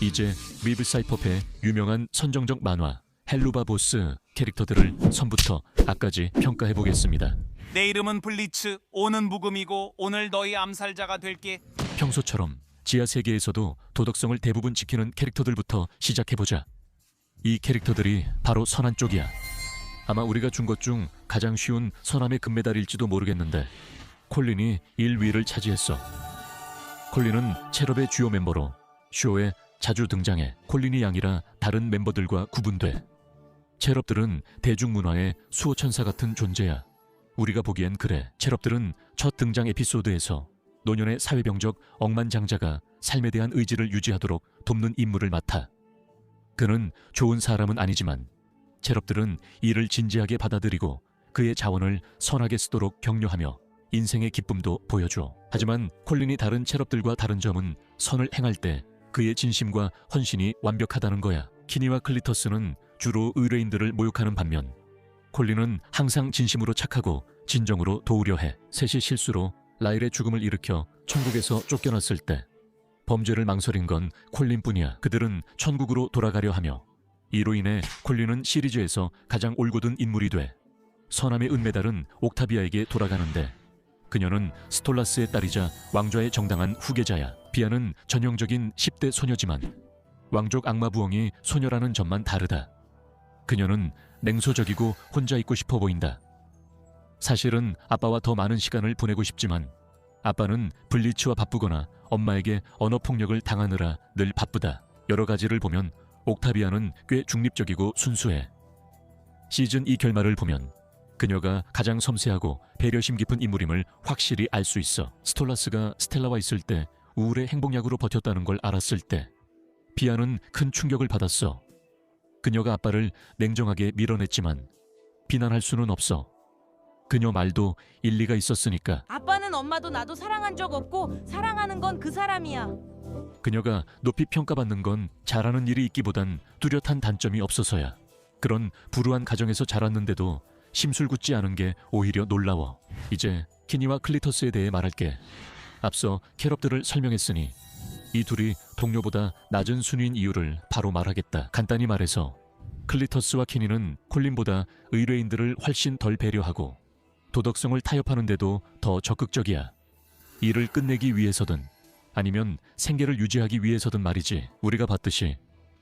이제 리브 사이퍼의 유명한 선정적 만화 헬루바 보스 캐릭터들을 선부터 악까지 평가해보겠습니다. 내 이름은 블리츠, 오는 묵음이고 오늘 너희 암살자가 될게. 평소처럼 지하 세계에서도 도덕성을 대부분 지키는 캐릭터들부터 시작해보자. 이 캐릭터들이 바로 선한 쪽이야. 아마 우리가 준 것 중 가장 쉬운 선함의 금메달일지도 모르겠는데 콜린이 1위를 차지했어. 콜린은 체럽의 주요 멤버로 쇼에 자주 등장해 콜린이 양이라 다른 멤버들과 구분돼. 체럽들은 대중문화의 수호천사 같은 존재야. 우리가 보기엔 그래. 체럽들은 첫 등장 에피소드에서 노년의 사회병적 억만장자가 삶에 대한 의지를 유지하도록 돕는 임무를 맡아. 그는 좋은 사람은 아니지만 체럽들은 이를 진지하게 받아들이고 그의 자원을 선하게 쓰도록 격려하며 인생의 기쁨도 보여줘. 하지만 콜린이 다른 체럽들과 다른 점은 선을 행할 때 그의 진심과 헌신이 완벽하다는 거야. 키니와 클리터스는 주로 의뢰인들을 모욕하는 반면 콜린은 항상 진심으로 착하고 진정으로 도우려 해. 셋이 실수로 라일의 죽음을 일으켜 천국에서 쫓겨났을 때 범죄를 망설인 건 콜린뿐이야. 그들은 천국으로 돌아가려 하며 이로 인해 콜린은 시리즈에서 가장 올곧은 인물이 돼. 선함의 은메달은 옥타비아에게 돌아가는데 그녀는 스톨라스의 딸이자 왕좌의 정당한 후계자야. 비아는 전형적인 10대 소녀지만 왕족 악마 부엉이 소녀라는 점만 다르다. 그녀는 냉소적이고 혼자 있고 싶어 보인다. 사실은 아빠와 더 많은 시간을 보내고 싶지만 아빠는 블리츠와 바쁘거나 엄마에게 언어폭력을 당하느라 늘 바쁘다. 여러 가지를 보면 옥타비아는 꽤 중립적이고 순수해. 시즌 2 결말을 보면 그녀가 가장 섬세하고 배려심 깊은 인물임을 확실히 알 수 있어. 스톨라스가 스텔라와 있을 때 우울의 행복약으로 버텼다는 걸 알았을 때 비아는 큰 충격을 받았어. 그녀가 아빠를 냉정하게 밀어냈지만 비난할 수는 없어. 그녀 말도 일리가 있었으니까. 아빠는 엄마도 나도 사랑한 적 없고 사랑하는 건 그 사람이야. 그녀가 높이 평가받는 건 잘하는 일이 있기보단 뚜렷한 단점이 없어서야. 그런 불우한 가정에서 자랐는데도 심술궂지 않은 게 오히려 놀라워. 이제 키니와 클리터스에 대해 말할게. 앞서 캐럿들을 설명했으니 이 둘이 동료보다 낮은 순위인 이유를 바로 말하겠다. 간단히 말해서 클리터스와 키니는 콜린보다 의뢰인들을 훨씬 덜 배려하고 도덕성을 타협하는데도 더 적극적이야. 일을 끝내기 위해서든 아니면 생계를 유지하기 위해서든 말이지. 우리가 봤듯이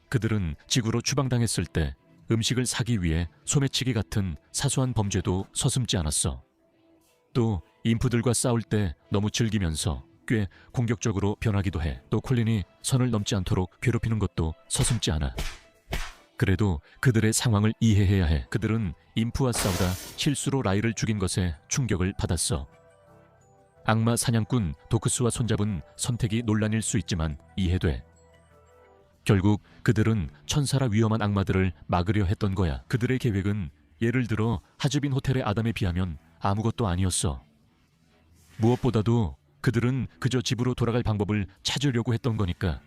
그들은 지구로 추방당했을 때 음식을 사기 위해 소매치기 같은 사소한 범죄도 서슴지 않았어. 또 인프들과 싸울 때 너무 즐기면서 꽤 공격적으로 변하기도 해. 또 콜린이 선을 넘지 않도록 괴롭히는 것도 서슴지 않아. 그래도 그들의 상황을 이해해야 해. 그들은 인프와 싸우다 실수로 라이를 죽인 것에 충격을 받았어. 악마 사냥꾼 도크스와 손잡은 선택이 논란일 수 있지만 이해돼. 결국 그들은 천사라 위험한 악마들을 막으려 했던 거야. 그들의 계획은 예를 들어 하즈빈 호텔의 아담에 비하면 아무것도 아니었어. 무엇보다도 그들은 그저 집으로 돌아갈 방법을 찾으려고 했던 거니까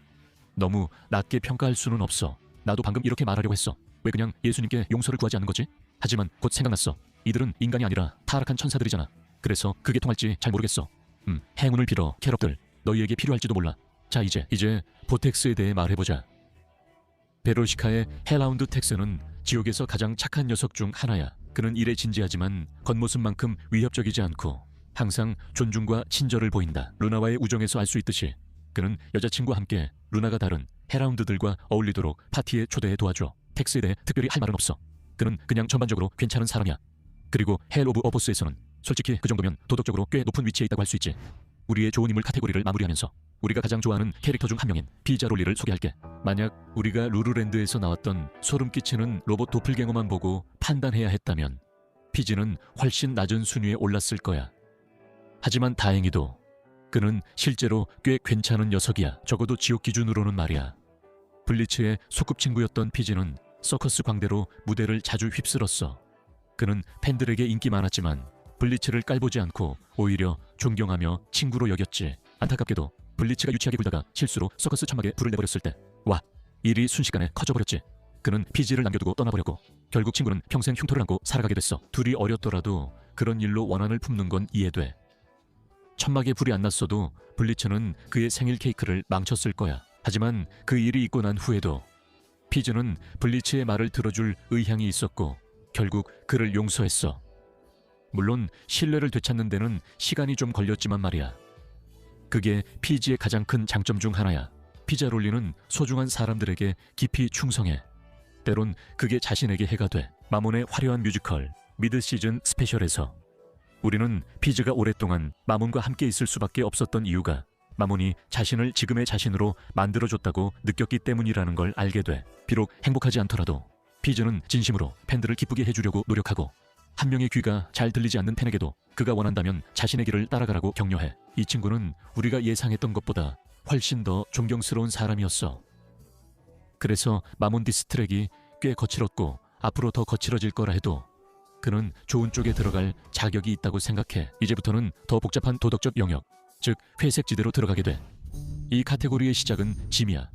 너무 낮게 평가할 수는 없어. 나도 방금 이렇게 말하려고 했어. 왜 그냥 예수님께 용서를 구하지 않는 거지? 하지만 곧 생각났어. 이들은 인간이 아니라 타락한 천사들이잖아. 그래서 그게 통할지 잘 모르겠어. 행운을 빌어, 캐럿들. 너희에게 필요할지도 몰라. 자, 이제 보텍스에 대해 말해보자. 베로시카의 헬라운드 텍스는 지옥에서 가장 착한 녀석 중 하나야. 그는 일에 진지하지만 겉모습만큼 위협적이지 않고 항상 존중과 친절을 보인다. 루나와의 우정에서 알 수 있듯이 그는 여자친구와 함께 루나가 다른 헬라운드들과 어울리도록 파티에 초대해 도와줘. 텍스에 대해 특별히 할 말은 없어. 그는 그냥 전반적으로 괜찮은 사람이야. 그리고 헬 오브 어버스에서는 솔직히 그 정도면 도덕적으로 꽤 높은 위치에 있다고 할 수 있지. 우리의 좋은 인물 카테고리를 마무리하면서 우리가 가장 좋아하는 캐릭터 중 한 명인 피자 롤리를 소개할게. 만약 우리가 루루랜드에서 나왔던 소름 끼치는 로봇 도플갱어만 보고 판단해야 했다면 피지는 훨씬 낮은 순위에 올랐을 거야. 하지만 다행히도 그는 실제로 꽤 괜찮은 녀석이야. 적어도 지옥 기준으로는 말이야. 블리츠의 소꿉친구였던 피지는 서커스 광대로 무대를 자주 휩쓸었어. 그는 팬들에게 인기 많았지만 블리츠를 깔보지 않고 오히려 존경하며 친구로 여겼지. 안타깝게도 블리츠가 유치하게 굴다가 실수로 서커스 천막에 불을 내버렸을 때 일이 순식간에 커져버렸지. 그는 피지를 남겨두고 떠나버렸고 결국 친구는 평생 흉터를 안고 살아가게 됐어. 둘이 어렸더라도 그런 일로 원한을 품는 건 이해돼. 천막에 불이 안 났어도 블리츠는 그의 생일 케이크를 망쳤을 거야. 하지만 그 일이 있고 난 후에도 피즈는 블리츠의 말을 들어줄 의향이 있었고 결국 그를 용서했어. 물론 신뢰를 되찾는 데는 시간이 좀 걸렸지만 말이야. 그게 피지의 가장 큰 장점 중 하나야. 피자롤리는 소중한 사람들에게 깊이 충성해. 때론 그게 자신에게 해가 돼. 마몬의 화려한 뮤지컬 미드 시즌 스페셜에서 우리는 피즈가 오랫동안 마몬과 함께 있을 수밖에 없었던 이유가 마몬이 자신을 지금의 자신으로 만들어줬다고 느꼈기 때문이라는 걸 알게 돼. 비록 행복하지 않더라도 피즈는 진심으로 팬들을 기쁘게 해주려고 노력하고 한 명의 귀가 잘 들리지 않는 팬에게도 그가 원한다면 자신의 길을 따라가라고 격려해. 이 친구는 우리가 예상했던 것보다 훨씬 더 존경스러운 사람이었어. 그래서 마몬 디스트랙이 꽤 거칠었고 앞으로 더 거칠어질 거라 해도 그는 좋은 쪽에 들어갈 자격이 있다고 생각해. 이제부터는 더 복잡한 도덕적 영역, 즉 회색 지대로 들어가게 돼. 이 카테고리의 시작은 짐이야.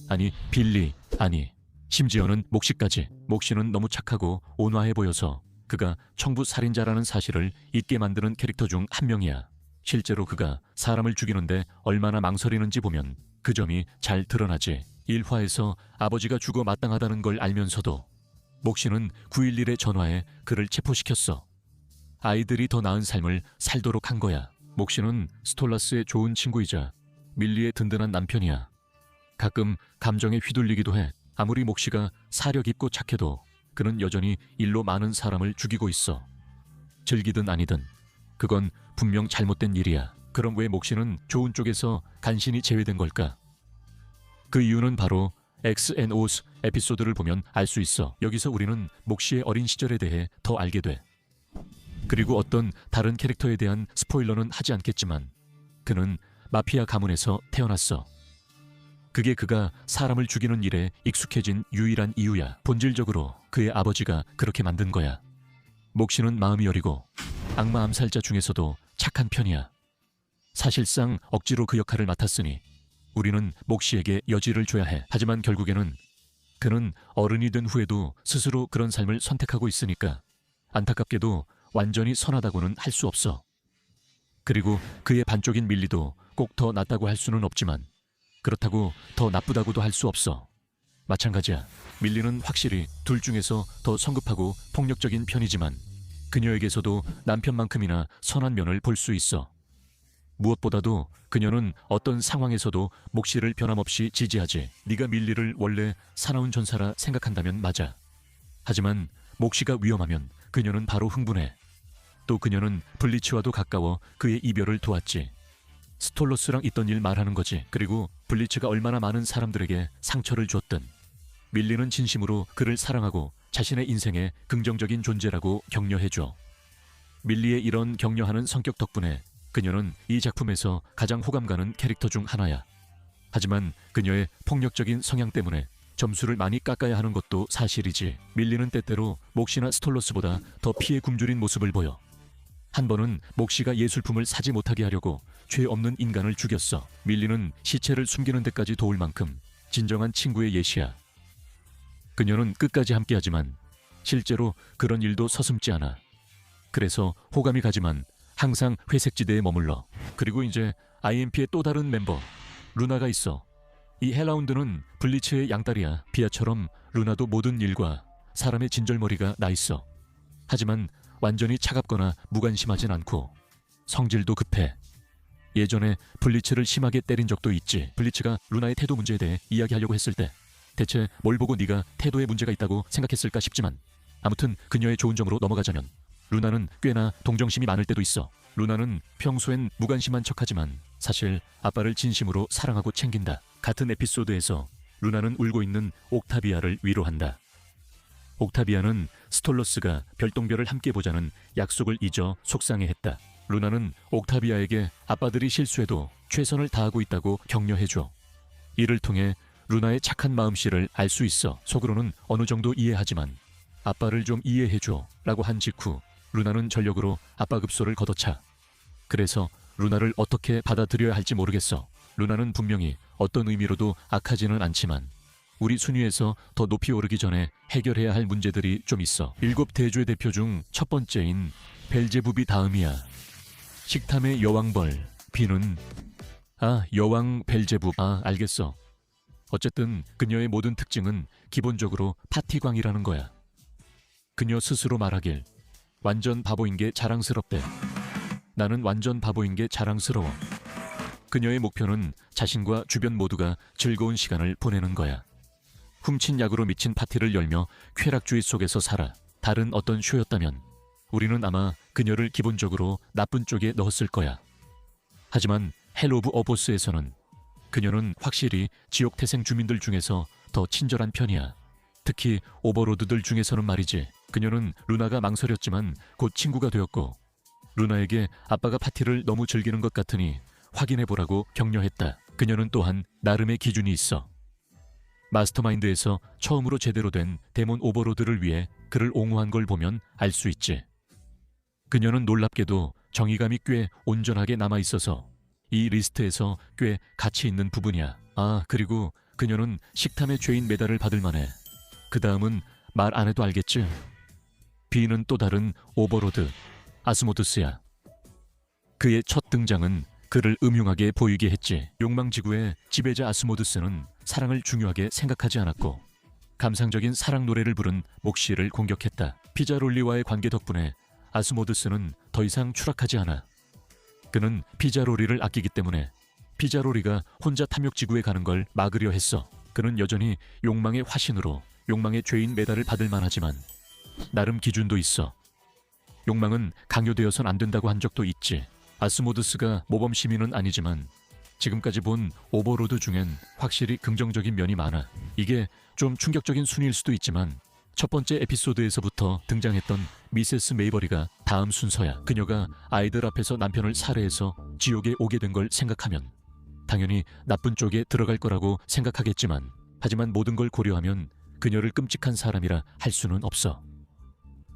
아니 빌리, 아니 심지어는 목시까지. 목시는 너무 착하고 온화해 보여서 그가 청부 살인자라는 사실을 잊게 만드는 캐릭터 중 한 명이야. 실제로 그가 사람을 죽이는데 얼마나 망설이는지 보면 그 점이 잘 드러나지. 1화에서 아버지가 죽어 마땅하다는 걸 알면서도 목시는 911의 전화에 그를 체포시켰어. 아이들이 더 나은 삶을 살도록 한 거야. 목시는 스톨라스의 좋은 친구이자 밀리의 든든한 남편이야. 가끔 감정에 휘둘리기도 해. 아무리 목시가 사려 깊고 착해도 그는 여전히 일로 많은 사람을 죽이고 있어. 즐기든 아니든 그건 분명 잘못된 일이야. 그럼 왜 목시는 좋은 쪽에서 간신히 제외된 걸까? 그 이유는 바로 X&O's 에피소드를 보면 알 수 있어. 여기서 우리는 목시의 어린 시절에 대해 더 알게 돼. 그리고 어떤 다른 캐릭터에 대한 스포일러는 하지 않겠지만 그는 마피아 가문에서 태어났어. 그게 그가 사람을 죽이는 일에 익숙해진 유일한 이유야. 본질적으로 그의 아버지가 그렇게 만든 거야. 목시는 마음이 여리고 악마 암살자 중에서도 착한 편이야. 사실상 억지로 그 역할을 맡았으니 우리는 목시에게 여지를 줘야 해. 하지만 결국에는 그는 어른이 된 후에도 스스로 그런 삶을 선택하고 있으니까 안타깝게도 완전히 선하다고는 할 수 없어. 그리고 그의 반쪽인 밀리도 꼭 더 낫다고 할 수는 없지만 그렇다고 더 나쁘다고도 할 수 없어. 마찬가지야. 밀리는 확실히 둘 중에서 더 성급하고 폭력적인 편이지만 그녀에게서도 남편만큼이나 선한 면을 볼 수 있어. 무엇보다도 그녀는 어떤 상황에서도 목시를 변함없이 지지하지. 네가 밀리를 원래 사나운 전사라 생각한다면 맞아. 하지만 목시가 위험하면 그녀는 바로 흥분해. 또 그녀는 블리츠와도 가까워 그의 이별을 도왔지. 스톨로스랑 있던 일 말하는 거지. 그리고 블리츠가 얼마나 많은 사람들에게 상처를 줬든 밀리는 진심으로 그를 사랑하고 자신의 인생에 긍정적인 존재라고 격려해줘. 밀리의 이런 격려하는 성격 덕분에 그녀는 이 작품에서 가장 호감 가는 캐릭터 중 하나야. 하지만 그녀의 폭력적인 성향 때문에 점수를 많이 깎아야 하는 것도 사실이지. 밀리는 때때로 목시나 스톨로스보다 더 피해 굶주린 모습을 보여. 한 번은 목시가 예술품을 사지 못하게 하려고 죄 없는 인간을 죽였어. 밀리는 시체를 숨기는 데까지 도울 만큼 진정한 친구의 예시야. 그녀는 끝까지 함께하지만 실제로 그런 일도 서슴지 않아. 그래서 호감이 가지만 항상 회색지대에 머물러. 그리고 이제 IMP의 또 다른 멤버 루나가 있어. 이 헬라운드는 블리츠의 양딸이야. 비아처럼 루나도 모든 일과 사람의 진절머리가 나 있어. 하지만 완전히 차갑거나 무관심하진 않고 성질도 급해. 예전에 블리츠를 심하게 때린 적도 있지. 블리츠가 루나의 태도 문제에 대해 이야기하려고 했을 때 대체 뭘 보고 네가 태도에 문제가 있다고 생각했을까 싶지만 아무튼 그녀의 좋은 점으로 넘어가자면 루나는 꽤나 동정심이 많을 때도 있어. 루나는 평소엔 무관심한 척하지만 사실 아빠를 진심으로 사랑하고 챙긴다. 같은 에피소드에서 루나는 울고 있는 옥타비아를 위로한다. 옥타비아는 스톨러스가 별똥별을 함께 보자는 약속을 잊어 속상해했다. 루나는 옥타비아에게 아빠들이 실수해도 최선을 다하고 있다고 격려해줘. 이를 통해 루나의 착한 마음씨를 알 수 있어. 속으로는 어느 정도 이해하지만 아빠를 좀 이해해줘 라고 한 직후 루나는 전력으로 아빠 급소를 걷어차. 그래서 루나를 어떻게 받아들여야 할지 모르겠어. 루나는 분명히 어떤 의미로도 악하지는 않지만 우리 순위에서 더 높이 오르기 전에 해결해야 할 문제들이 좀 있어. 7 대주의 대표 중 첫 번째인 벨제부비 다음이야. 식탐의 여왕벌 비는 여왕 벨제부. 알겠어. 어쨌든 그녀의 모든 특징은 기본적으로 파티광이라는 거야. 그녀 스스로 말하길 완전 바보인 게 자랑스럽대. 나는 완전 바보인 게 자랑스러워. 그녀의 목표는 자신과 주변 모두가 즐거운 시간을 보내는 거야. 훔친 약으로 미친 파티를 열며 쾌락주의 속에서 살아. 다른 어떤 쇼였다면 우리는 아마 그녀를 기본적으로 나쁜 쪽에 넣었을 거야. 하지만 헬 오브 어보스에서는 그녀는 확실히 지옥 태생 주민들 중에서 더 친절한 편이야. 특히 오버로드들 중에서는 말이지. 그녀는 루나가 망설였지만 곧 친구가 되었고 루나에게 아빠가 파티를 너무 즐기는 것 같으니 확인해보라고 격려했다. 그녀는 또한 나름의 기준이 있어. 마스터마인드에서 처음으로 제대로 된 데몬 오버로드를 위해 그를 옹호한 걸 보면 알 수 있지. 그녀는 놀랍게도 정의감이 꽤 온전하게 남아있어서 이 리스트에서 꽤 가치 있는 부분이야. 아, 그리고 그녀는 식탐의 죄인 메달을 받을 만해. 그 다음은 말 안 해도 알겠지? B는 또 다른 오버로드, 아스모드스야. 그의 첫 등장은 그를 음흉하게 보이게 했지. 욕망지구의 지배자 아스모드스는 사랑을 중요하게 생각하지 않았고 감상적인 사랑 노래를 부른 목시를 공격했다. 피자롤리와의 관계 덕분에 아스모드스는 더 이상 추락하지 않아. 그는 피자롤리를 아끼기 때문에 피자롤리가 혼자 탐욕지구에 가는 걸 막으려 했어. 그는 여전히 욕망의 화신으로 욕망의 죄인 메달을 받을 만하지만 나름 기준도 있어. 욕망은 강요되어선 안 된다고 한 적도 있지. 아스모드스가 모범 시민은 아니지만 지금까지 본 오버로드 중엔 확실히 긍정적인 면이 많아. 이게 좀 충격적인 순위일 수도 있지만 첫 번째 에피소드에서부터 등장했던 미세스 메이버리가 다음 순서야. 그녀가 아이들 앞에서 남편을 살해해서 지옥에 오게 된 걸 생각하면 당연히 나쁜 쪽에 들어갈 거라고 생각하겠지만 하지만 모든 걸 고려하면 그녀를 끔찍한 사람이라 할 수는 없어.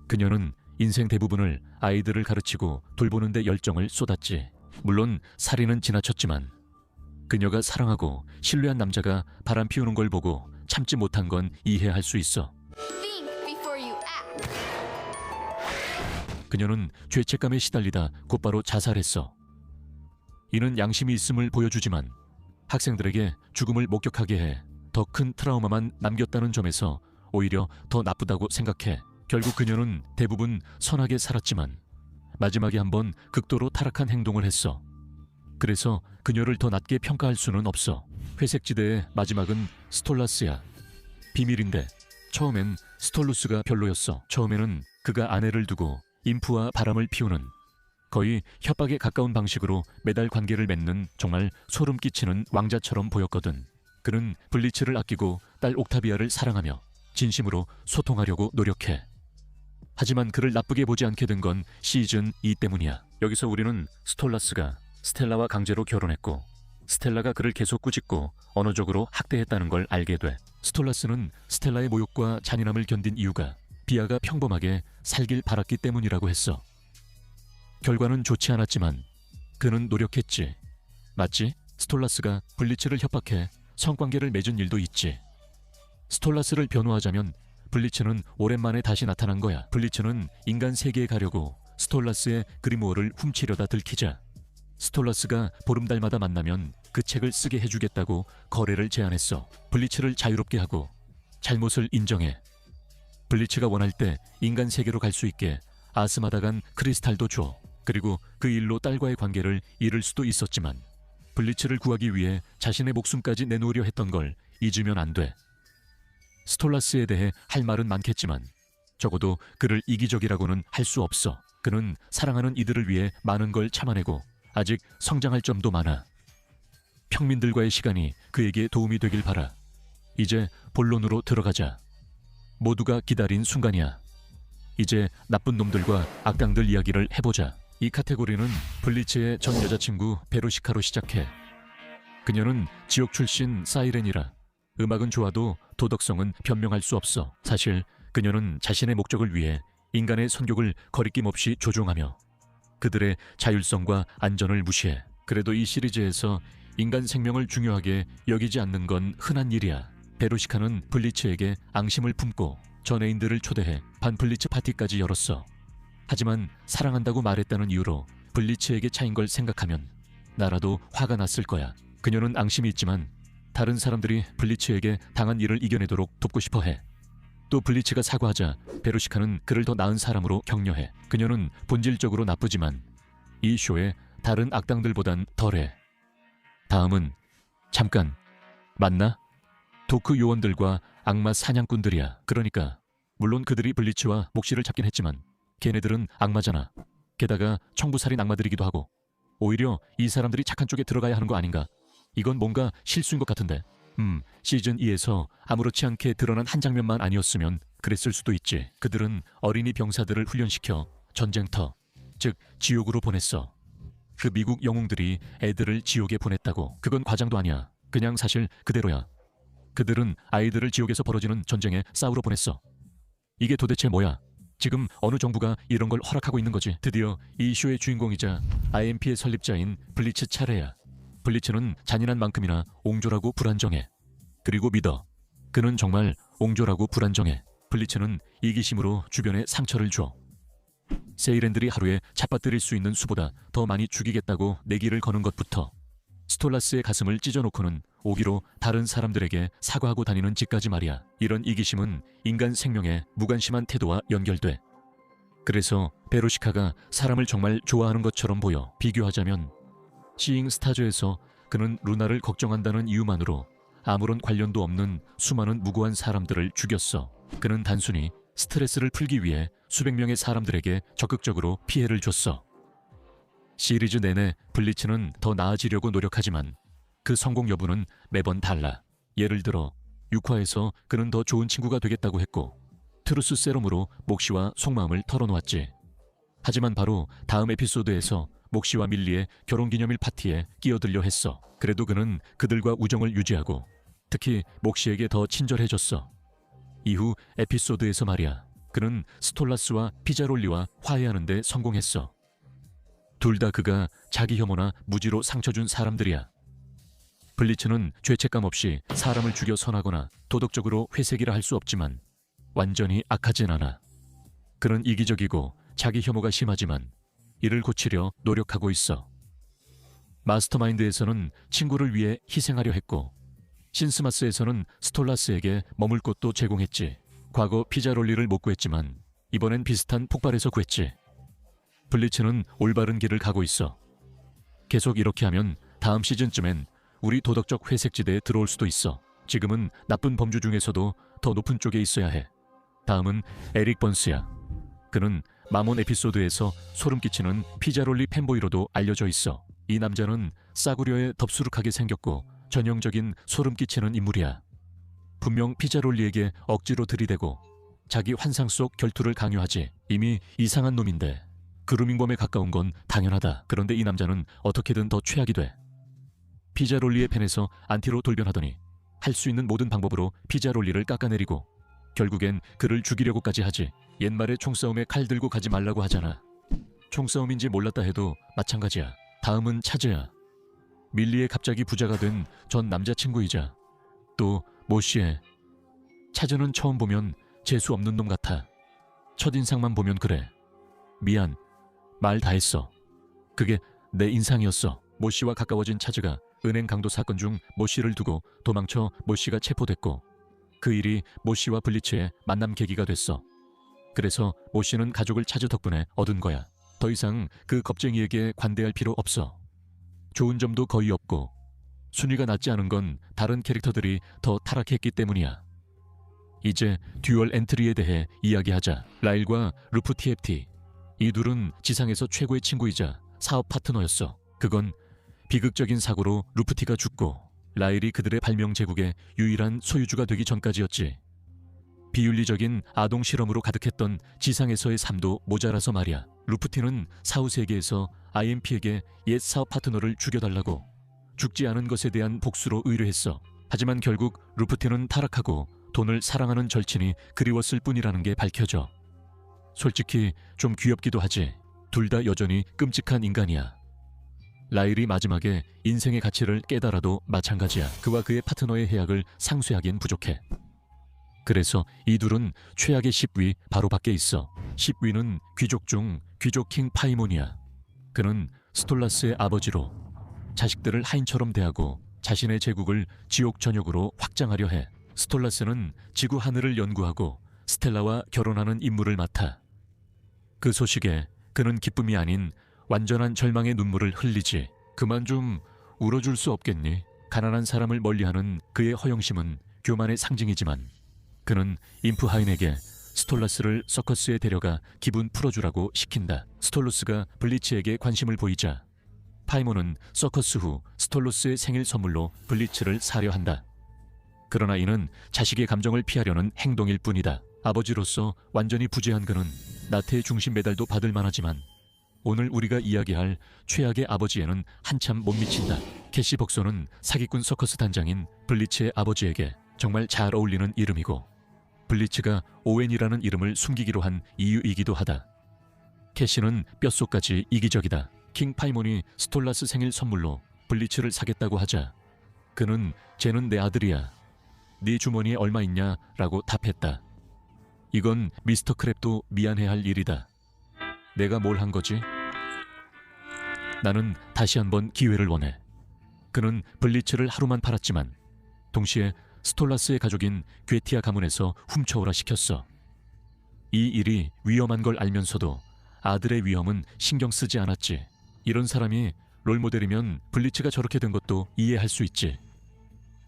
그녀는 인생 대부분을 아이들을 가르치고 돌보는 데 열정을 쏟았지. 물론 살인은 지나쳤지만 그녀가 사랑하고 신뢰한 남자가 바람 피우는 걸 보고 참지 못한 건 이해할 수 있어. Think before you act. 그녀는 죄책감에 시달리다 곧바로 자살했어. 이는 양심이 있음을 보여주지만 학생들에게 죽음을 목격하게 해 더 큰 트라우마만 남겼다는 점에서 오히려 더 나쁘다고 생각해. 결국 그녀는 대부분 선하게 살았지만 마지막에 한번 극도로 타락한 행동을 했어. 그래서 그녀를 더 낮게 평가할 수는 없어. 회색지대의 마지막은 스톨라스야. 비밀인데 처음엔 스톨루스가 별로였어. 처음에는 그가 아내를 두고 인프와 바람을 피우는 거의 협박에 가까운 방식으로 매달 관계를 맺는 정말 소름 끼치는 왕자처럼 보였거든. 그는 블리츠를 아끼고 딸 옥타비아를 사랑하며 진심으로 소통하려고 노력해. 하지만 그를 나쁘게 보지 않게 된 건 시즌 2 때문이야. 여기서 우리는 스톨라스가 스텔라와 강제로 결혼했고 스텔라가 그를 계속 꾸짖고 언어적으로 학대했다는 걸 알게 돼. 스톨라스는 스텔라의 모욕과 잔인함을 견딘 이유가 비아가 평범하게 살길 바랐기 때문이라고 했어. 결과는 좋지 않았지만 그는 노력했지. 맞지? 스톨라스가 블리츠를 협박해 성관계를 맺은 일도 있지. 스톨라스를 변호하자면 블리츠는 오랜만에 다시 나타난 거야. 블리츠는 인간 세계에 가려고 스톨라스의 그리모어를 훔치려다 들키자 스톨라스가 보름달마다 만나면 그 책을 쓰게 해주겠다고 거래를 제안했어. 블리츠를 자유롭게 하고 잘못을 인정해. 블리츠가 원할 때 인간 세계로 갈 수 있게 아스마다간 크리스탈도 줘. 그리고 그 일로 딸과의 관계를 잃을 수도 있었지만 블리츠를 구하기 위해 자신의 목숨까지 내놓으려 했던 걸 잊으면 안 돼. 스톨라스에 대해 할 말은 많겠지만 적어도 그를 이기적이라고는 할 수 없어. 그는 사랑하는 이들을 위해 많은 걸 참아내고 아직 성장할 점도 많아. 평민들과의 시간이 그에게 도움이 되길 바라. 이제 본론으로 들어가자. 모두가 기다린 순간이야. 이제 나쁜 놈들과 악당들 이야기를 해보자. 이 카테고리는 블리츠의 전 여자친구 베로시카로 시작해. 그녀는 지옥 출신 사이렌이라 음악은 좋아도 도덕성은 변명할 수 없어. 사실 그녀는 자신의 목적을 위해 인간의 성욕을 거리낌 없이 조종하며 그들의 자율성과 안전을 무시해. 그래도 이 시리즈에서 인간 생명을 중요하게 여기지 않는 건 흔한 일이야. 베로시카는 블리츠에게 앙심을 품고 전애인들을 초대해 반블리츠 파티까지 열었어. 하지만 사랑한다고 말했다는 이유로 블리츠에게 차인 걸 생각하면 나라도 화가 났을 거야. 그녀는 앙심이 있지만 다른 사람들이 블리츠에게 당한 일을 이겨내도록 돕고 싶어해. 또 블리츠가 사과하자 베로시카는 그를 더 나은 사람으로 격려해. 그녀는 본질적으로 나쁘지만 이 쇼에 다른 악당들보단 덜해. 다음은 잠깐 맞나? 도크 요원들과 악마 사냥꾼들이야. 그러니까 물론 그들이 블리츠와 몫이를 잡긴 했지만 걔네들은 악마잖아. 게다가 청부살인 악마들이기도 하고 오히려 이 사람들이 착한 쪽에 들어가야 하는 거 아닌가? 이건 뭔가 실수인 것 같은데. 시즌 2에서 아무렇지 않게 드러난 한 장면만 아니었으면 그랬을 수도 있지. 그들은 어린이 병사들을 훈련시켜 전쟁터, 즉 지옥으로 보냈어. 그 미국 영웅들이 애들을 지옥에 보냈다고. 그건 과장도 아니야. 그냥 사실 그대로야. 그들은 아이들을 지옥에서 벌어지는 전쟁에 싸우러 보냈어. 이게 도대체 뭐야? 지금 어느 정부가 이런 걸 허락하고 있는 거지? 드디어 이 쇼의 주인공이자 IMP의 설립자인 블리츠 차례야. 블리츠는 잔인한 만큼이나 옹졸하고 불안정해. 그리고 믿어. 그는 정말 옹졸하고 불안정해. 블리츠는 이기심으로 주변에 상처를 줘. 세이렌들이 하루에 잡아뜨릴 수 있는 수보다 더 많이 죽이겠다고 내기를 거는 것부터 스톨라스의 가슴을 찢어놓고는 오기로 다른 사람들에게 사과하고 다니는 짓까지 말이야. 이런 이기심은 인간 생명의 무관심한 태도와 연결돼. 그래서 베로시카가 사람을 정말 좋아하는 것처럼 보여. 비교하자면 시잉 스타즈에서 그는 루나를 걱정한다는 이유만으로 아무런 관련도 없는 수많은 무고한 사람들을 죽였어. 그는 단순히 스트레스를 풀기 위해 수백 명의 사람들에게 적극적으로 피해를 줬어. 시리즈 내내 블리츠는 더 나아지려고 노력하지만 그 성공 여부는 매번 달라. 예를 들어 6화에서 그는 더 좋은 친구가 되겠다고 했고 트루스 세럼으로 목시와 속마음을 털어놓았지. 하지만 바로 다음 에피소드에서 목시와 밀리의 결혼기념일 파티에 끼어들려 했어. 그래도 그는 그들과 우정을 유지하고 특히 목시에게 더 친절해졌어. 이후 에피소드에서 말이야. 그는 스톨라스와 피자롤리와 화해하는 데 성공했어. 둘 다 그가 자기 혐오나 무지로 상처 준 사람들이야. 블리츠는 죄책감 없이 사람을 죽여 선하거나 도덕적으로 회색이라 할 수 없지만 완전히 악하진 않아. 그는 이기적이고 자기 혐오가 심하지만 이를 고치려 노력하고 있어. 마스터마인드에서는 친구를 위해 희생하려 했고 신스마스에서는 스톨라스에게 머물 곳도 제공했지. 과거 피자롤리를 못 구했지만 이번엔 비슷한 폭발에서 구했지. 블리츠는 올바른 길을 가고 있어. 계속 이렇게 하면 다음 시즌쯤엔 우리 도덕적 회색지대에 들어올 수도 있어. 지금은 나쁜 범주 중에서도 더 높은 쪽에 있어야 해. 다음은 에릭 번스야. 그는 마몬 에피소드에서 소름 끼치는 피자롤리 팬보이로도 알려져 있어. 이 남자는 싸구려에 덥수룩하게 생겼고 전형적인 소름 끼치는 인물이야. 분명 피자롤리에게 억지로 들이대고 자기 환상 속 결투를 강요하지. 이미 이상한 놈인데 그루밍범에 가까운 건 당연하다. 그런데 이 남자는 어떻게든 더 최악이 돼. 피자롤리의 펜에서 안티로 돌변하더니 할 수 있는 모든 방법으로 피자롤리를 깎아내리고 결국엔 그를 죽이려고까지 하지. 옛말에 총싸움에 칼 들고 가지 말라고 하잖아. 총싸움인지 몰랐다 해도 마찬가지야. 다음은 차즈야. 밀리의 갑자기 부자가 된 전 남자친구이자 또 모씨의. 차즈는 처음 보면 재수 없는 놈 같아. 첫인상만 보면 그래. 미안. 말 다 했어. 그게 내 인상이었어. 모씨와 가까워진 차즈가 은행 강도 사건 중 모씨를 두고 도망쳐 모씨가 체포됐고 그 일이 모씨와 블리츠의 만남 계기가 됐어. 그래서 모씨는 가족을 차즈 덕분에 얻은 거야. 더 이상 그 겁쟁이에게 관대할 필요 없어. 좋은 점도 거의 없고 순위가 낮지 않은 건 다른 캐릭터들이 더 타락했기 때문이야. 이제 듀얼 엔트리에 대해 이야기하자. 라일과 루프 TFT. 이 둘은 지상에서 최고의 친구이자 사업 파트너였어. 그건 비극적인 사고로 루프티가 죽고 라일이 그들의 발명 제국의 유일한 소유주가 되기 전까지였지. 비윤리적인 아동 실험으로 가득했던 지상에서의 삶도 모자라서 말이야. 루프티는 사후 세계에서 IMP에게 옛 사업 파트너를 죽여달라고 죽지 않은 것에 대한 복수로 의뢰했어. 하지만 결국 루프티는 타락하고 돈을 사랑하는 절친이 그리웠을 뿐이라는 게 밝혀져. 솔직히 좀 귀엽기도 하지. 둘 다 여전히 끔찍한 인간이야. 라일이 마지막에 인생의 가치를 깨달아도 마찬가지야. 그와 그의 파트너의 해악을 상쇄하기엔 부족해. 그래서 이 둘은 최악의 10위 바로 밖에 있어. 10위는 귀족 중 귀족 킹 파이몬이야. 그는 스톨라스의 아버지로 자식들을 하인처럼 대하고 자신의 제국을 지옥 전역으로 확장하려 해. 스톨라스는 지구 하늘을 연구하고 스텔라와 결혼하는 임무를 맡아. 그 소식에 그는 기쁨이 아닌 완전한 절망의 눈물을 흘리지. 그만 좀 울어줄 수 없겠니? 가난한 사람을 멀리하는 그의 허영심은 교만의 상징이지만 그는 인프 하인에게 스톨라스를 서커스에 데려가 기분 풀어주라고 시킨다. 스톨로스가 블리치에게 관심을 보이자 파이몬은 서커스 후 스톨로스의 생일 선물로 블리츠를 사려 한다. 그러나 이는 자식의 감정을 피하려는 행동일 뿐이다. 아버지로서 완전히 부재한 그는 나태의 중심 메달도 받을 만하지만 오늘 우리가 이야기할 최악의 아버지에는 한참 못 미친다. 캐시 복소는 사기꾼 서커스 단장인 블리츠의 아버지에게 정말 잘 어울리는 이름이고 블리츠가 오웬이라는 이름을 숨기기로 한 이유이기도 하다. 캐시는 뼛속까지 이기적이다. 킹 파이몬이 스톨라스 생일 선물로 블리츠를 사겠다고 하자 그는 쟤는 내 아들이야. 네 주머니에 얼마 있냐? 라고 답했다. 이건 미스터 크랩도 미안해할 일이다. 내가 뭘 한 거지? 나는 다시 한번 기회를 원해. 그는 블리츠를 하루만 팔았지만 동시에 스톨라스의 가족인 괴티아 가문에서 훔쳐오라 시켰어. 이 일이 위험한 걸 알면서도 아들의 위험은 신경 쓰지 않았지. 이런 사람이 롤모델이면 블리츠가 저렇게 된 것도 이해할 수 있지.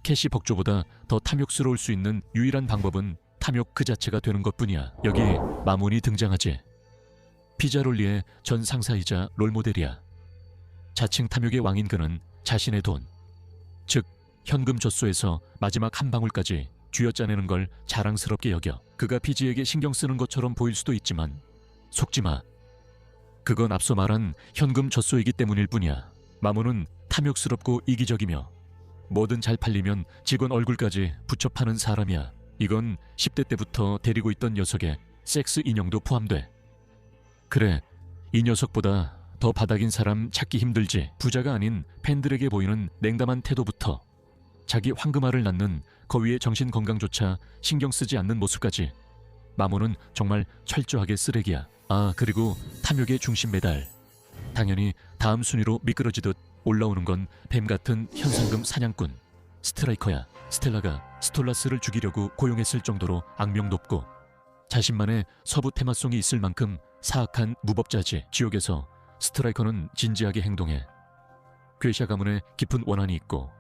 캐시 벅조보다 더 탐욕스러울 수 있는 유일한 방법은 탐욕 그 자체가 되는 것뿐이야. 여기 마몬이 등장하지. 피자롤리의 전 상사이자 롤모델이야. 자칭 탐욕의 왕인 그는 자신의 돈, 즉 현금 젖소에서 마지막 한 방울까지 쥐어짜내는 걸 자랑스럽게 여겨. 그가 피지에게 신경 쓰는 것처럼 보일 수도 있지만 속지 마. 그건 앞서 말한 현금 젖소이기 때문일 뿐이야. 마몬은 탐욕스럽고 이기적이며 뭐든 잘 팔리면 직원 얼굴까지 붙여 파는 사람이야. 이건 10대 때부터 데리고 있던 녀석의 섹스 인형도 포함돼. 그래, 이 녀석보다 더 바닥인 사람 찾기 힘들지. 부자가 아닌 팬들에게 보이는 냉담한 태도부터 자기 황금알을 낳는 거위의 정신건강조차 신경 쓰지 않는 모습까지 마몬은 정말 철저하게 쓰레기야. 아, 그리고 탐욕의 중심 메달. 당연히 다음 순위로 미끄러지듯 올라오는 건 뱀같은 현상금 사냥꾼 스트라이커야. 스텔라가 스톨라스를 죽이려고 고용했을 정도로 악명 높고 자신만의 서부 테마송이 있을 만큼 사악한 무법자지. 지옥에서 스트라이커는 진지하게 행동해. 괴샤 가문에 깊은 원한이 있고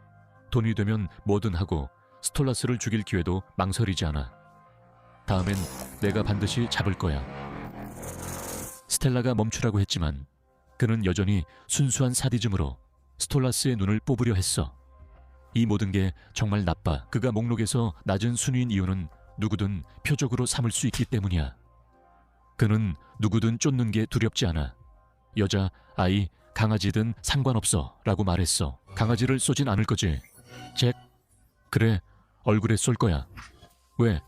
돈이 되면 뭐든 하고 스톨라스를 죽일 기회도 망설이지 않아. 다음엔 내가 반드시 잡을 거야. 스텔라가 멈추라고 했지만 그는 여전히 순수한 사디즘으로 스톨라스의 눈을 뽑으려 했어. 이 모든 게 정말 나빠. 그가 목록에서 낮은 순위인 이유는 누구든 표적으로 삼을 수 있기 때문이야. 그는 누구든 쫓는 게 두렵지 않아. 여자, 아이, 강아지든 상관없어 라고 말했어. 강아지를 쏘진 않을 거지, 잭? 그래, 얼굴에 쏠 거야. 왜?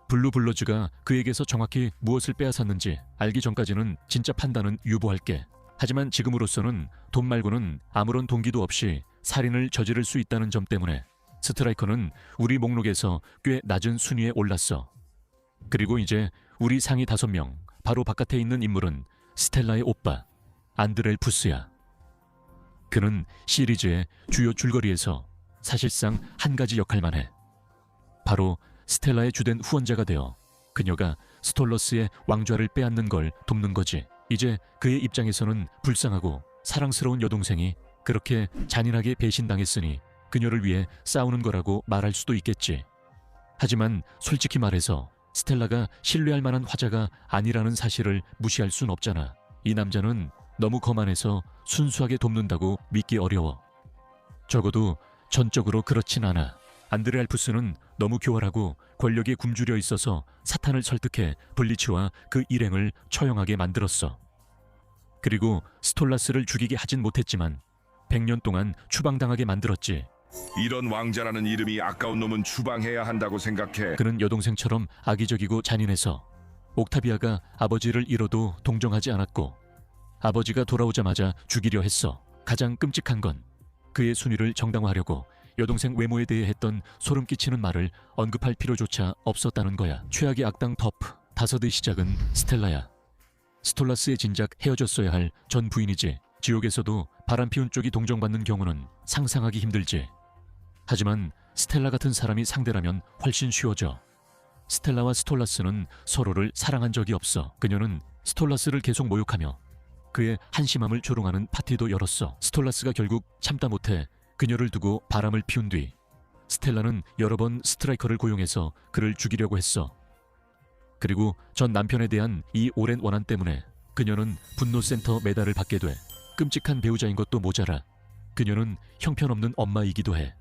블루블러즈가 그에게서 정확히 무엇을 빼앗았는지 알기 전까지는 진짜 판단은 유보할게. 하지만 지금으로서는 돈 말고는 아무런 동기도 없이 살인을 저지를 수 있다는 점 때문에 스트라이커는 우리 목록에서 꽤 낮은 순위에 올랐어. 그리고 이제 우리 상위 5명 바로 바깥에 있는 인물은 스텔라의 오빠 안드렐푸스야. 그는 시리즈의 주요 줄거리에서 사실상 한 가지 역할만 해. 바로 스텔라의 주된 후원자가 되어 그녀가 스톨러스의 왕좌를 빼앗는 걸 돕는 거지. 이제 그의 입장에서는 불쌍하고 사랑스러운 여동생이 그렇게 잔인하게 배신당했으니 그녀를 위해 싸우는 거라고 말할 수도 있겠지. 하지만 솔직히 말해서 스텔라가 신뢰할 만한 화자가 아니라는 사실을 무시할 순 없잖아. 이 남자는 너무 거만해서 순수하게 돕는다고 믿기 어려워. 적어도 전적으로 그렇진 않아. 안드레 알푸스는 너무 교활하고 권력에 굶주려 있어서 사탄을 설득해 블리츠와 그 일행을 처형하게 만들었어. 그리고 스톨라스를 죽이게 하진 못했지만 100년 동안 추방당하게 만들었지. 이런 왕자라는 이름이 아까운 놈은 추방해야 한다고 생각해. 그는 여동생처럼 악의적이고 잔인해서 옥타비아가 아버지를 잃어도 동정하지 않았고 아버지가 돌아오자마자 죽이려 했어. 가장 끔찍한 건 그의 순위를 정당화하려고 여동생 외모에 대해 했던 소름 끼치는 말을 언급할 필요조차 없었다는 거야. 최악의 악당 터프 다섯의 시작은 스텔라야. 스톨라스의 진작 헤어졌어야 할 전 부인이지. 지옥에서도 바람피운 쪽이 동정받는 경우는 상상하기 힘들지. 하지만 스텔라 같은 사람이 상대라면 훨씬 쉬워져. 스텔라와 스톨라스는 서로를 사랑한 적이 없어. 그녀는 스톨라스를 계속 모욕하며 그의 한심함을 조롱하는 파티도 열었어. 스톨라스가 결국 참다 못해 그녀를 두고 바람을 피운 뒤 스텔라는 여러 번 스트라이커를 고용해서 그를 죽이려고 했어. 그리고 전 남편에 대한 이 오랜 원한 때문에 그녀는 분노센터 메달을 받게 돼. 끔찍한 배우자인 것도 모자라 그녀는 형편없는 엄마이기도 해.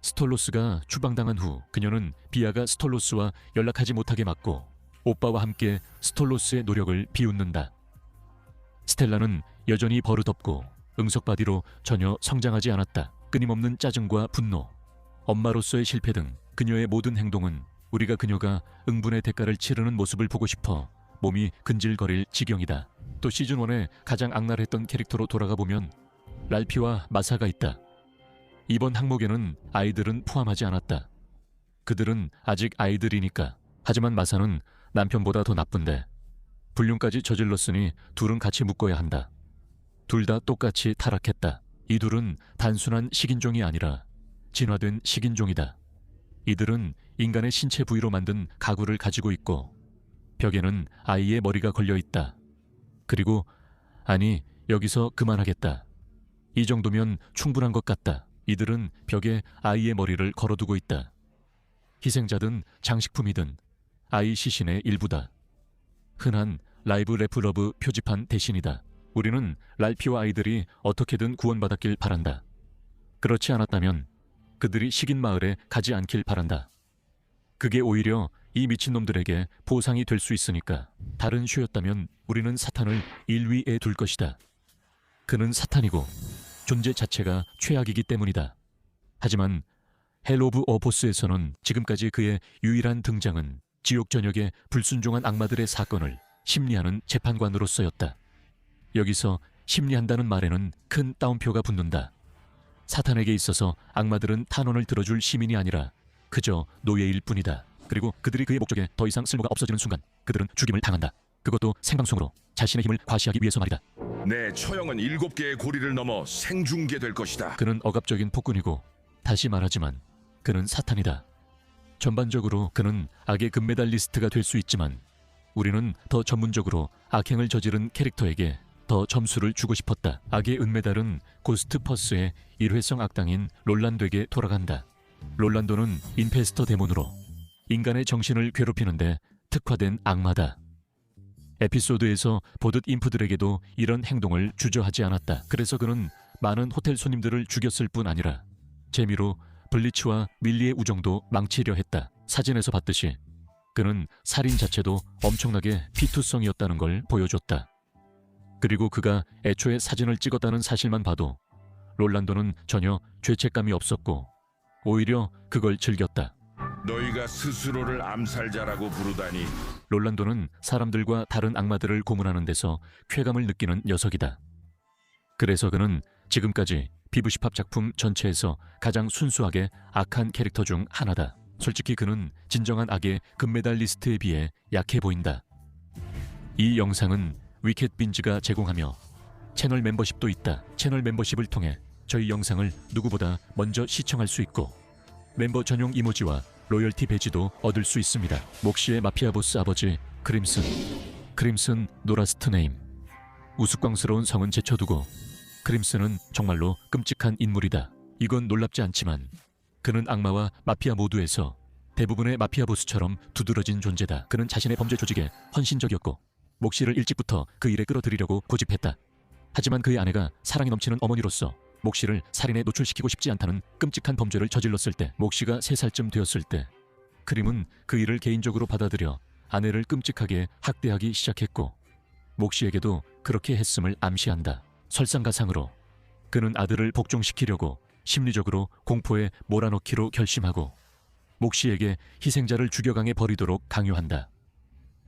스톨로스가 추방당한 후 그녀는 비아가 스톨로스와 연락하지 못하게 막고 오빠와 함께 스톨로스의 노력을 비웃는다. 스텔라는 여전히 버릇없고 응석바디로 전혀 성장하지 않았다. 끊임없는 짜증과 분노, 엄마로서의 실패 등 그녀의 모든 행동은 우리가 그녀가 응분의 대가를 치르는 모습을 보고 싶어 몸이 근질거릴 지경이다. 또 시즌1의 가장 악랄했던 캐릭터로 돌아가 보면 랄피와 마사가 있다. 이번 항목에는 아이들은 포함하지 않았다. 그들은 아직 아이들이니까. 하지만 마사는 남편보다 더 나쁜데 불륜까지 저질렀으니 둘은 같이 묶어야 한다. 둘 다 똑같이 타락했다. 이 둘은 단순한 식인종이 아니라 진화된 식인종이다. 이들은 인간의 신체 부위로 만든 가구를 가지고 있고 벽에는 아이의 머리가 걸려 있다. 그리고 아니, 여기서 그만하겠다. 이 정도면 충분한 것 같다. 이들은 벽에 아이의 머리를 걸어두고 있다. 희생자든 장식품이든 아이 시신의 일부다. 흔한 라이브 레프러브 표지판 대신이다. 우리는 랄피와 아이들이 어떻게든 구원받았길 바란다. 그렇지 않았다면 그들이 식인 마을에 가지 않길 바란다. 그게 오히려 이 미친놈들에게 보상이 될 수 있으니까. 다른 쇼였다면 우리는 사탄을 1위에 둘 것이다. 그는 사탄이고 존재 자체가 최악이기 때문이다. 하지만 헬 오브 어보스에서는 지금까지 그의 유일한 등장은 지옥 전역의 불순종한 악마들의 사건을 심리하는 재판관으로서였다. 여기서 심리한다는 말에는 큰 따옴표가 붙는다. 사탄에게 있어서 악마들은 탄원을 들어줄 시민이 아니라 그저 노예일 뿐이다. 그리고 그들이 그의 목적에 더 이상 쓸모가 없어지는 순간 그들은 죽임을 당한다. 그것도 생방송으로 자신의 힘을 과시하기 위해서 말이다. 내 처형은 7개의 고리를 넘어 생중계될 것이다. 그는 억압적인 폭군이고 다시 말하지만 그는 사탄이다. 전반적으로 그는 악의 금메달리스트가 될 수 있지만 우리는 더 전문적으로 악행을 저지른 캐릭터에게 더 점수를 주고 싶었다. 악의 은메달은 고스트 퍼스의 일회성 악당인 롤란도에게 돌아간다. 롤란도는 인페스터 데몬으로 인간의 정신을 괴롭히는데 특화된 악마다. 에피소드에서 보듯 인프들에게도 이런 행동을 주저하지 않았다. 그래서 그는 많은 호텔 손님들을 죽였을 뿐 아니라 재미로 블리츠와 밀리의 우정도 망치려 했다. 사진에서 봤듯이 그는 살인 자체도 엄청나게 피투성이었다는 걸 보여줬다. 그리고 그가 애초에 사진을 찍었다는 사실만 봐도 롤란도는 전혀 죄책감이 없었고 오히려 그걸 즐겼다. 너희가 스스로를 암살자라고 부르다니. 롤란도는 사람들과 다른 악마들을 고문하는 데서 쾌감을 느끼는 녀석이다. 그래서 그는 지금까지 비브시팝 작품 전체에서 가장 순수하게 악한 캐릭터 중 하나다. 솔직히 그는 진정한 악의 금메달리스트에 비해 약해 보인다. 이 영상은 위켓빈즈가 제공하며 채널 멤버십도 있다. 채널 멤버십을 통해 저희 영상을 누구보다 먼저 시청할 수 있고 멤버 전용 이모지와 로열티 배지도 얻을 수 있습니다. 목시의 마피아 보스 아버지 크림슨 노라스트 네임. 우스꽝스러운 성은 제쳐두고 크림슨은 정말로 끔찍한 인물이다. 이건 놀랍지 않지만 그는 악마와 마피아 모두에서 대부분의 마피아 보스처럼 두드러진 존재다. 그는 자신의 범죄 조직에 헌신적이었고 목시를 일찍부터 그 일에 끌어들이려고 고집했다. 하지만 그의 아내가 사랑이 넘치는 어머니로서 목시를 살인에 노출시키고 싶지 않다는 끔찍한 범죄를 저질렀을 때, 목시가 3살쯤 되었을 때 크림은 그 일을 개인적으로 받아들여 아내를 끔찍하게 학대하기 시작했고 목시에게도 그렇게 했음을 암시한다. 설상가상으로 그는 아들을 복종시키려고 심리적으로 공포에 몰아넣기로 결심하고 목시에게 희생자를 죽여강에 버리도록 강요한다.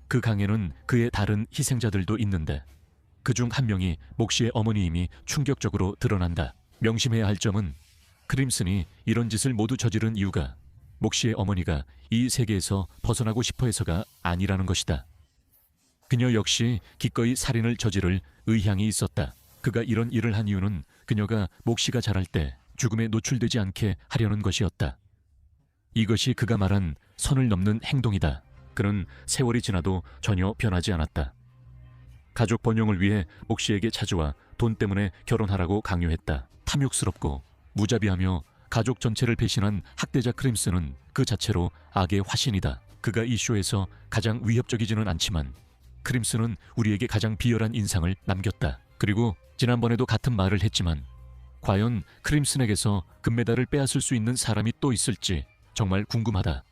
그 강에는 그의 다른 희생자들도 있는데 그중 한 명이 목시의 어머니임이 충격적으로 드러난다. 명심해야 할 점은 크림슨이 이런 짓을 모두 저지른 이유가 목시의 어머니가 이 세계에서 벗어나고 싶어해서가 아니라는 것이다. 그녀 역시 기꺼이 살인을 저지를 의향이 있었다. 그가 이런 일을 한 이유는 그녀가 목시가 자랄 때 죽음에 노출되지 않게 하려는 것이었다. 이것이 그가 말한 선을 넘는 행동이다. 그는 세월이 지나도 전혀 변하지 않았다. 가족 번영을 위해 옥시에게 찾아와 돈 때문에 결혼하라고 강요했다. 탐욕스럽고 무자비하며 가족 전체를 배신한 학대자 크림슨은 그 자체로 악의 화신이다. 그가 이 쇼에서 가장 위협적이지는 않지만 크림슨은 우리에게 가장 비열한 인상을 남겼다. 그리고 지난번에도 같은 말을 했지만 과연 크림슨에게서 금메달을 빼앗을 수 있는 사람이 또 있을지 정말 궁금하다.